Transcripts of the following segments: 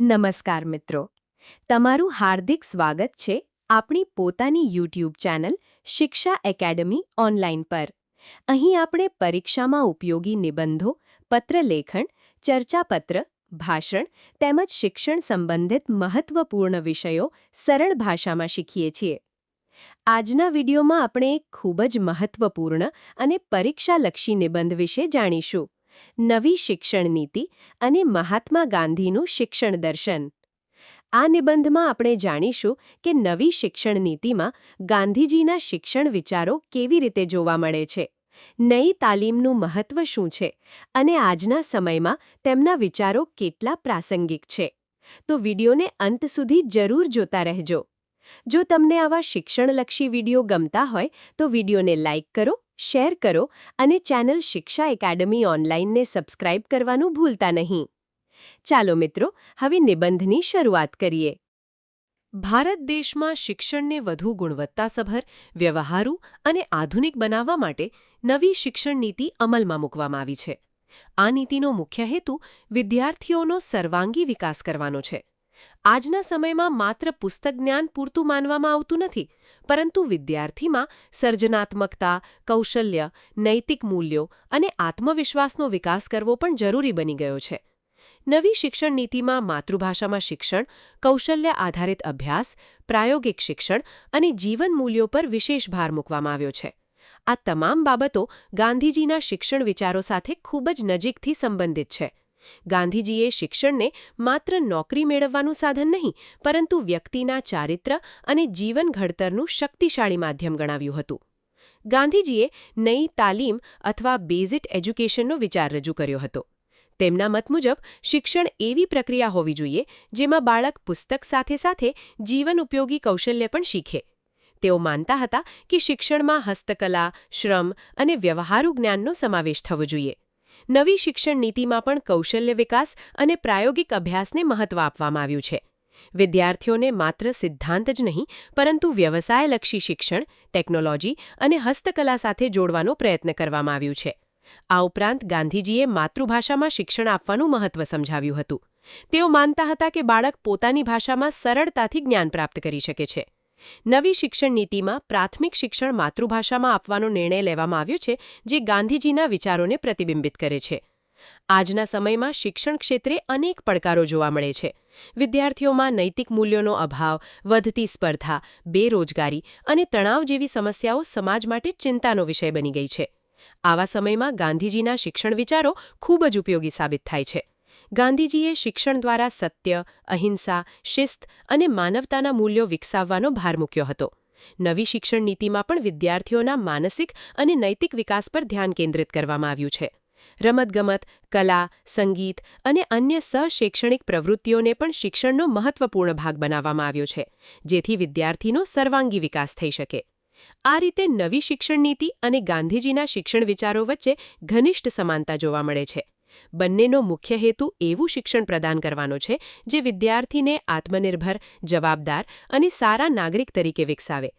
નમસ્કાર મિત્રો, તમારું હાર્દિક સ્વાગત છે આપણી પોતાની યુટ્યુબ ચેનલ શિક્ષા એકેડમી ઓનલાઈન પર. અહીં આપણે પરીક્ષામાં ઉપયોગી નિબંધો, પત્રલેખન, ચર્ચાપત્ર, ભાષણ તેમજ શિક્ષણ સંબંધિત મહત્વપૂર્ણ વિષયો સરળ ભાષામાં શીખીએ છીએ. આજના વિડીયોમાં આપણે એક ખૂબ જ મહત્વપૂર્ણ અને પરીક્ષાલક્ષી નિબંધ વિશે જાણીશું. નવી શિક્ષણ નીતિ અને મહાત્મા ગાંધીનું શિક્ષણ દર્શન. આ નિબંધમાં આપણે જાણીશું કે નવી શિક્ષણ નીતિમાં ગાંધીજીના શિક્ષણ વિચારો કેવી રીતે જોવા મળે છે, નઈ તાલીમનું મહત્વ શું છે અને આજના સમયમાં તેમના વિચારો કેટલા પ્રાસંગિક છે. તો વિડીયોને અંત સુધી જરૂર જોતા રહેજો. જો તમને આવા શિક્ષણલક્ષી વિડીયો ગમતા હોય તો વિડીયોને લાઇક કરો, શેર કરો અને ચેનલ શિક્ષા એકેડમી ઓનલાઈનને સબસ્ક્રાઇબ કરવાનું ભૂલતા નહીં. ચાલો મિત્રો, હવે નિબંધની શરૂઆત કરીએ. ભારત દેશમાં શિક્ષણને વધુ ગુણવત્તાસભર, વ્યવહારુ અને આધુનિક બનાવવા માટે નવી શિક્ષણ નીતિ અમલમાં મૂકવામાં આવી છે. આ નીતિનો મુખ્ય હેતુ વિદ્યાર્થીઓનો સર્વાંગી વિકાસ કરવાનો છે. આજના સમયમાં માત્ર પુસ્તક જ્ઞાન પૂરતું માનવામાં આવતું નથી, પરંતુ વિદ્યાર્થીમાં સર્જનાત્મકતા, કૌશલ્ય, નૈતિક મૂલ્યો અને આત્મવિશ્વાસનો વિકાસ કરવો પણ જરૂરી બની ગયો છે. નવી શિક્ષણ નીતિમાં માતૃભાષામાં શિક્ષણ, કૌશલ્ય આધારિત અભ્યાસ, પ્રાયોગિક શિક્ષણ અને જીવન મૂલ્યો પર વિશેષ ભાર મૂકવામાં આવ્યો છે. આ તમામ બાબતો ગાંધીજીના શિક્ષણ વિચારો સાથે ખૂબ જ નજીકથી સંબંધિત છે. ગાંધીજીએ શિક્ષણને માત્ર નોકરી મેળવવાનું સાધન નહીં, પરંતુ વ્યક્તિના ચારિત્ર અને જીવન ઘડતરનું શક્તિશાળી માધ્યમ ગણાવ્યું હતું. ગાંધીજીએ નઈ તાલીમ અથવા બેઝિક એજ્યુકેશનનો વિચાર રજૂ કર્યો હતો. તેમના મત મુજબ શિક્ષણ એવી પ્રક્રિયા હોવી જોઈએ જેમાં બાળક પુસ્તક સાથે સાથે જીવન ઉપયોગી કૌશલ્ય પણ શીખે. તેઓ માનતા હતા કે શિક્ષણમાં હસ્તકલા, શ્રમ અને વ્યવહારુ જ્ઞાનનો સમાવેશ થવો જોઈએ. નવી શિક્ષણ નીતિમાં પણ કૌશલ્ય વિકાસ અને પ્રાયોગિક અભ્યાસને મહત્વ આપવામાં આવ્યું છે. વિદ્યાર્થીઓને માત્ર સિદ્ધાંત જ નહીં, પરંતુ વ્યવસાયલક્ષી શિક્ષણ, ટેકનોલોજી અને હસ્તકલા સાથે જોડવાનો પ્રયત્ન કરવામાં આવ્યું છે. આ ઉપરાંત ગાંધીજીએ માતૃભાષામાં શિક્ષણ આપવાનું મહત્વ સમજાવ્યું હતું. તેઓ માનતા હતા કે બાળક પોતાની ભાષામાં સરળતાથી જ્ઞાન પ્રાપ્ત કરી શકે છે. નવી શિક્ષણ નીતિમાં પ્રાથમિક શિક્ષણ માતૃભાષામાં આપવાનો નિર્ણય લેવામાં આવ્યો છે, જે ગાંધીજીના વિચારોને પ્રતિબિંબિત કરે છે. આજના સમયમાં શિક્ષણ ક્ષેત્રે અનેક પડકારો જોવા મળે છે. વિદ્યાર્થીઓમાં નૈતિક મૂલ્યોનો અભાવ, વધતી સ્પર્ધા, બેરોજગારી અને તણાવ જેવી સમસ્યાઓ સમાજ માટે ચિંતાનો વિષય બની ગઈ છે. આવા સમયમાં ગાંધીજીના શિક્ષણ વિચારો ખૂબ જ ઉપયોગી સાબિત થાય છે. ગાંધીજીએ શિક્ષણ દ્વારા સત્ય, અહિંસા, શિસ્ત અને માનવતાના મૂલ્યો વિકસાવવાનો ભાર મૂક્યો હતો. નવી શિક્ષણ નીતિમાં પણ વિદ્યાર્થીઓના માનસિક અને નૈતિક વિકાસ પર ધ્યાન કેન્દ્રિત કરવામાં આવ્યું છે. રમતગમત, કલા, સંગીત અને અન્ય સહશૈક્ષણિક પ્રવૃત્તિઓને પણ શિક્ષણનો મહત્વપૂર્ણ ભાગ બનાવવામાં આવ્યો છે, જેથી વિદ્યાર્થીનો સર્વાંગી વિકાસ થઈ શકે. આ રીતે નવી શિક્ષણ નીતિ અને ગાંધીજીના શિક્ષણ વિચારો વચ્ચે ઘનિષ્ઠ સમાનતા જોવા મળે છે. બંનેનો મુખ્ય હેતુ એવું શિક્ષણ પ્રદાન કરવાનો છે જે વિદ્યાર્થીને આત્મનિર્ભર, જવાબદાર અને સારા નાગરિક તરીકે વિકસાવે.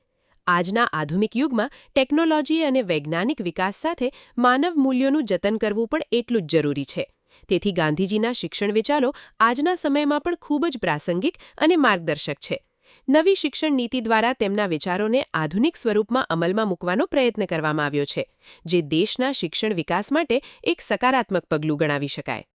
આજના આધુનિક યુગમાં ટેકનોલોજી અને વૈજ્ઞાનિક વિકાસ સાથે માનવ મૂલ્યોનું જતન કરવું પણ એટલું જ જરૂરી છે. તેથી ગાંધીજીના શિક્ષણ વિચારો આજના સમયમાં પણ ખૂબ જ પ્રાસંગિક અને માર્ગદર્શક છે. નવી શિક્ષણ નીતિ દ્વારા તેમના વિચારોને આધુનિક સ્વરૂપમાં અમલમાં મૂકવાનો પ્રયત્ન કરવામાં આવ્યો છે, જે દેશના શિક્ષણ વિકાસ માટે એક સકારાત્મક પગલું ગણાવી શકાય.